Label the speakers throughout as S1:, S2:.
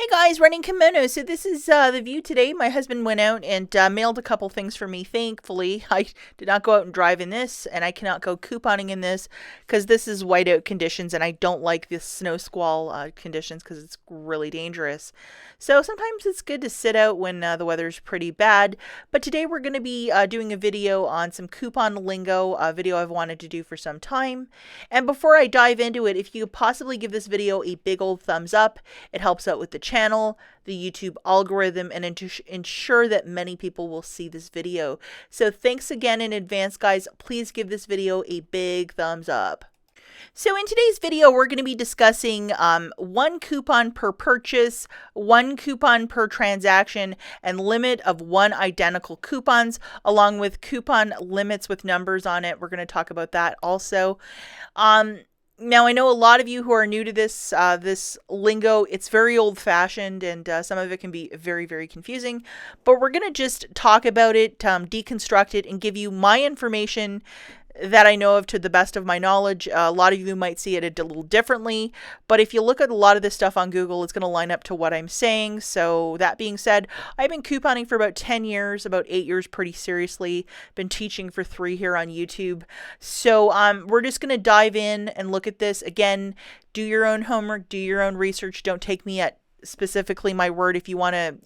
S1: Hey guys, running Kimono. So this is the view today. My husband went out and mailed a couple things for me. Thankfully, I did not go out and drive in this, and I cannot go couponing in this because this is whiteout conditions, and I don't like this snow squall conditions because it's really dangerous. So sometimes it's good to sit out when the weather's pretty bad. But today we're going to be doing a video on some coupon lingo, a video I've wanted to do for some time. And before I dive into it, if you could possibly give this video a big old thumbs up, it helps out with the channel, the YouTube algorithm, and to ensure that many people will see this video. So thanks again in advance, guys. Please give this video a big thumbs up. So in today's video, we're going to be discussing one coupon per purchase, one coupon per transaction, and limit of one identical coupons, along with coupon limits with numbers on it. We're going to talk about that also. Now, I know a lot of you who are new to this this lingo. It's very old-fashioned, and some of it can be very, very confusing. But we're going to just talk about it, deconstruct it, and give you my information that I know of to the best of my knowledge. A lot of you might see it a little differently, but if you look at a lot of this stuff on Google, it's going to line up to what I'm saying. So that being said, I've been couponing for about 10 years, about 8 years pretty seriously, been teaching for 3 here on YouTube. So we're just going to dive in and look at this. Again, do your own homework, do your own research. Don't take me at specifically my word. If you want to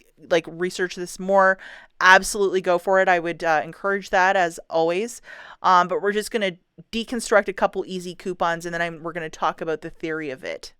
S1: research this more, absolutely go for it. I would encourage that as always. But we're just going to deconstruct a couple easy coupons, and then we're going to talk about the theory of it.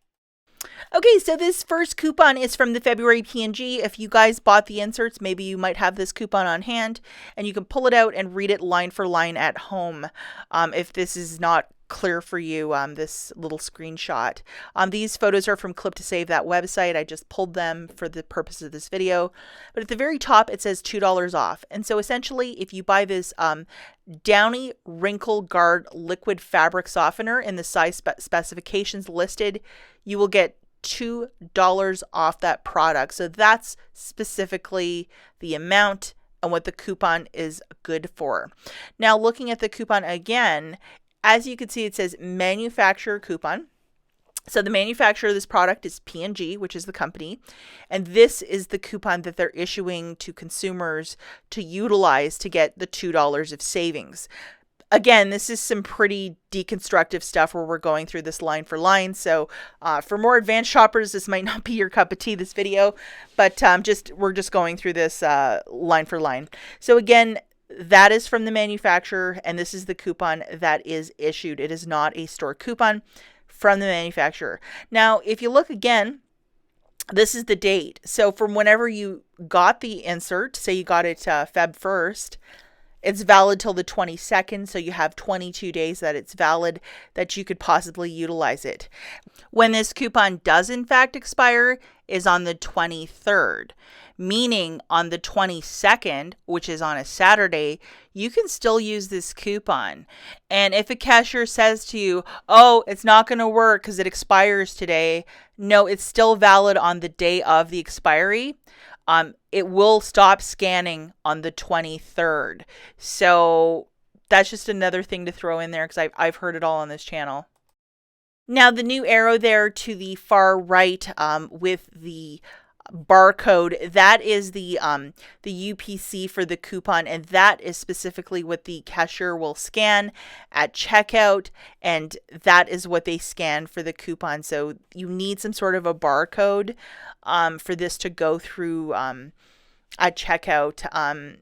S1: Okay, so this first coupon is from the February P&G. If you guys bought the inserts, maybe you might have this coupon on hand, and you can pull it out and read it line for line at home. If this is not clear for you, this little screenshot. These photos are from Clip to Save, that website. I just pulled them for the purpose of this video. But at the very top, it says $2 off. And so essentially, if you buy this Downy Wrinkle Guard Liquid Fabric Softener in the size specifications listed, you will get $2 off that product. So that's specifically the amount and what the coupon is good for. Now, looking at the coupon again, as you can see, it says manufacturer coupon. So the manufacturer of this product is P&G, which is the company. And this is the coupon that they're issuing to consumers to utilize to get the $2 of savings. Again, this is some pretty deconstructive stuff where we're going through this line for line. So for more advanced shoppers, this might not be your cup of tea, this video. But we're just going through this line for line. So again, that is from the manufacturer, and this is the coupon that is issued. It is not a store coupon from the manufacturer. Now, if you look again, this is the date. So from whenever you got the insert, say you got it Feb 1st, it's valid till the 22nd, so you have 22 days that it's valid, that you could possibly utilize it. When this coupon does in fact expire is on the 23rd, meaning on the 22nd, which is on a Saturday, you can still use this coupon. And if a cashier says to you, oh, it's not going to work because it expires today, no, it's still valid on the day of the expiry. It will stop scanning on the 23rd. So that's just another thing to throw in there because I've heard it all on this channel. Now, the new arrow there to the far right with the barcode, that is the UPC for the coupon, and that is specifically what the cashier will scan at checkout, and that is what they scan for the coupon. So you need some sort of a barcode for this to go through at checkout.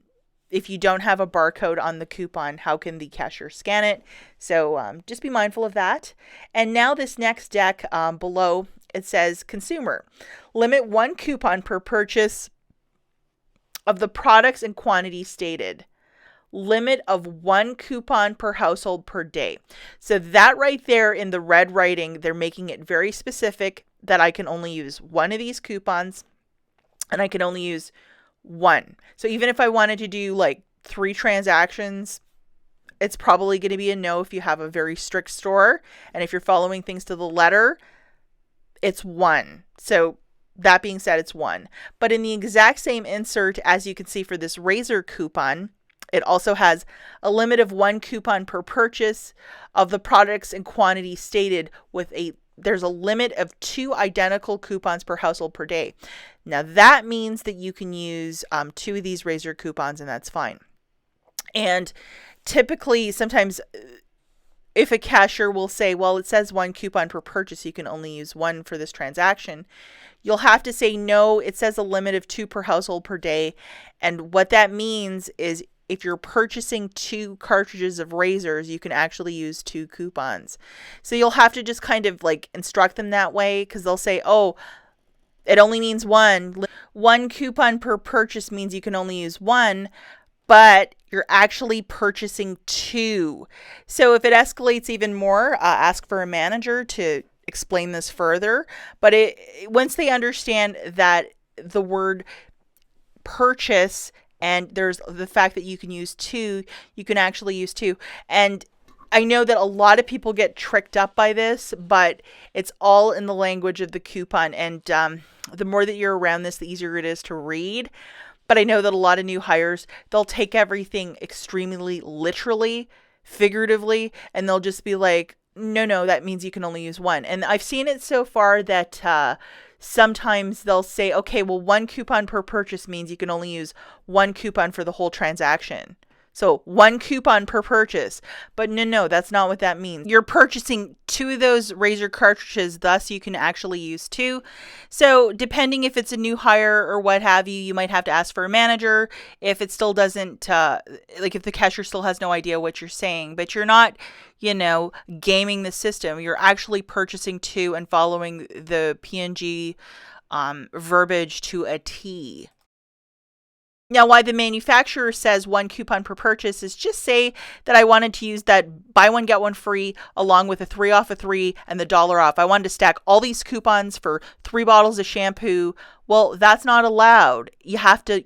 S1: If you don't have a barcode on the coupon, how can the cashier scan it? So just be mindful of that. And now this next deck below, it says consumer. Limit one coupon per purchase of the products and quantity stated. Limit of one coupon per household per day. So that right there in the red writing, they're making it very specific that I can only use one of these coupons, and I can only use one. So even if I wanted to do like 3 transactions, it's probably going to be a no if you have a very strict store. And if you're following things to the letter, it's 1. So that being said, it's 1. But in the exact same insert, as you can see for this razor coupon, it also has a limit of one coupon per purchase of the products and quantity stated with a there's a limit of 2 identical coupons per household per day. Now that means that you can use 2 of these razor coupons, and that's fine. And typically, sometimes if a cashier will say, well, it says 1 coupon per purchase, you can only use 1 for this transaction, you'll have to say, no, it says a limit of 2 per household per day. And what that means is if you're purchasing 2 cartridges of razors, you can actually use 2 coupons. So you'll have to just kind of like instruct them that way, because they'll say, oh, it only means 1. 1 coupon per purchase means you can only use 1, but you're actually purchasing 2. So if it escalates even more, ask for a manager to explain this further. But once they understand that the word purchase and there's the fact that you can use 2, you can actually use 2. And I know that a lot of people get tricked up by this, but it's all in the language of the coupon. And the more that you're around this, the easier it is to read. But I know that a lot of new hires, they'll take everything extremely literally, figuratively, and they'll just be like, no, that means you can only use 1. And I've seen it so far that sometimes they'll say, okay, well, 1 coupon per purchase means you can only use 1 coupon for the whole transaction. So 1 coupon per purchase. But no, that's not what that means. You're purchasing 2 of those razor cartridges, thus you can actually use 2. So depending if it's a new hire or what have you, you might have to ask for a manager. If it still doesn't, if the cashier still has no idea what you're saying, but you're not, gaming the system. You're actually purchasing 2 and following the PNG verbiage to a T. Now, why the manufacturer says 1 coupon per purchase is just say that I wanted to use that buy 1, get 1 free along with a 3 off of 3 and the $1 off. I wanted to stack all these coupons for 3 bottles of shampoo. Well, that's not allowed. You have to,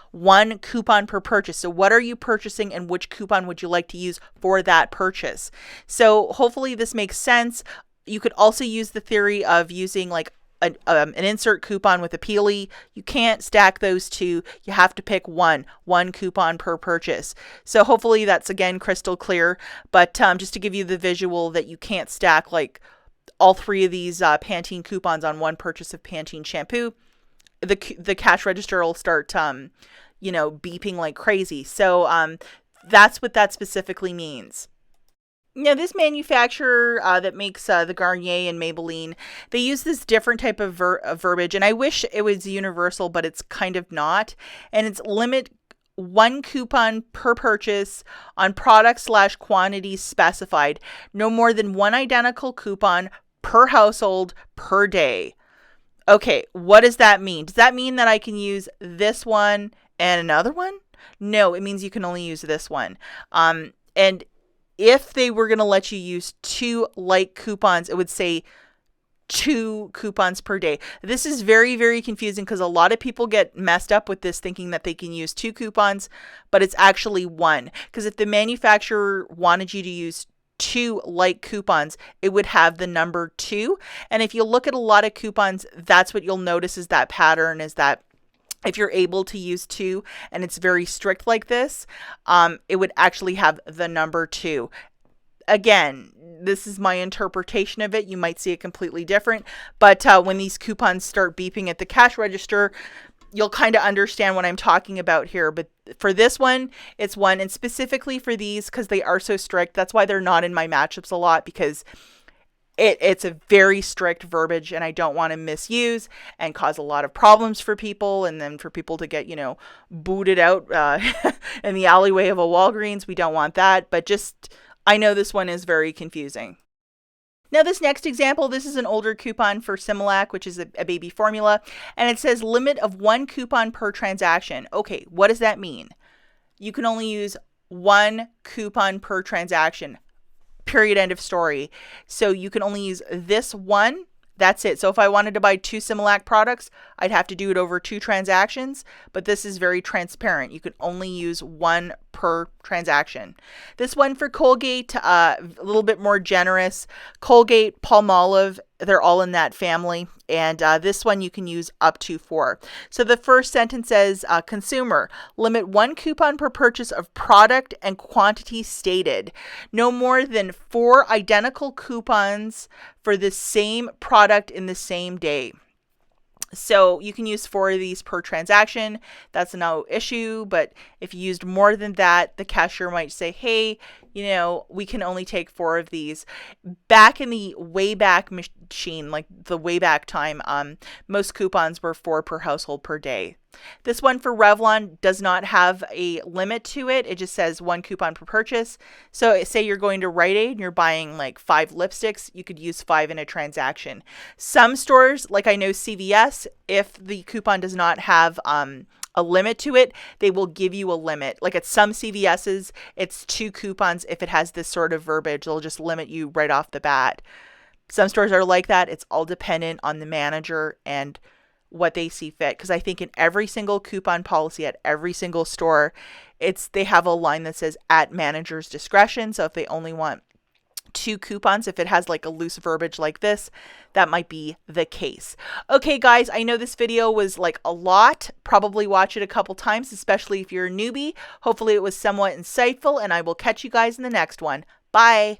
S1: 1 coupon per purchase. So what are you purchasing and which coupon would you like to use for that purchase? So hopefully this makes sense. You could also use the theory of using an insert coupon with a peely. You can't stack those 2. You have to pick 1 coupon per purchase. So hopefully that's again crystal clear. But just to give you the visual that you can't stack all 3 of these Pantene coupons on 1 purchase of Pantene shampoo, the cash register will start beeping like crazy. So that's what that specifically means. Now, this manufacturer that makes the Garnier and Maybelline, they use this different type of verbiage, and I wish it was universal, but it's kind of not. And it's limit 1 coupon per purchase on product/quantities specified, no more than 1 identical coupon per household per day. Okay, what does that mean? Does that mean that I can use this one and another one? No, it means you can only use this one. And if they were going to let you use 2 like coupons, it would say 2 coupons per day. This is very, very confusing because a lot of people get messed up with this thinking that they can use 2 coupons, but it's actually 1. Because if the manufacturer wanted you to use 2 like coupons, it would have the number 2. And if you look at a lot of coupons, that's what you'll notice is that pattern is that if you're able to use 2 and it's very strict like this, it would actually have the number 2. Again, this is my interpretation of it. You might see it completely different. But when these coupons start beeping at the cash register, you'll kind of understand what I'm talking about here. But for this one, it's 1. And specifically for these, because they are so strict, that's why they're not in my matchups a lot, because it's a very strict verbiage and I don't want to misuse and cause a lot of problems for people. And then for people to get, booted out in the alleyway of a Walgreens. We don't want that. But I know this one is very confusing. Now, this next example, this is an older coupon for Similac, which is a baby formula. And it says limit of 1 coupon per transaction. Okay, what does that mean? You can only use 1 coupon per transaction. Period, end of story. So you can only use this one. That's it. So if I wanted to buy 2 Similac products, I'd have to do it over 2 transactions. But this is very transparent. You can only use 1 per transaction. This one for Colgate, a little bit more generous. Colgate, Palmolive, they're all in that family. And this one you can use up to 4. So the first sentence says, consumer, limit 1 coupon per purchase of product and quantity stated. No more than 4 identical coupons for the same product in the same day. So you can use 4 of these per transaction. That's no issue. But if you used more than that, the cashier might say, hey, we can only take 4 of these. Back in the Wayback Machine, like the Wayback time, most coupons were 4 per household per day. This one for Revlon does not have a limit to it. It just says 1 coupon per purchase. So say you're going to Rite Aid and you're buying like 5 lipsticks, you could use 5 in a transaction. Some stores, like I know CVS, if the coupon does not have a limit to it, they will give you a limit. Like at some CVS's, it's 2 coupons. If it has this sort of verbiage, they'll just limit you right off the bat. Some stores are like that. It's all dependent on the manager and what they see fit. Because I think in every single coupon policy at every single store, they have a line that says at manager's discretion. So if they only want 2 coupons, if it has like a loose verbiage like this, that might be the case. Okay, guys, I know this video was like a lot. Probably watch it a couple times, especially if you're a newbie. Hopefully it was somewhat insightful, and I will catch you guys in the next one. Bye.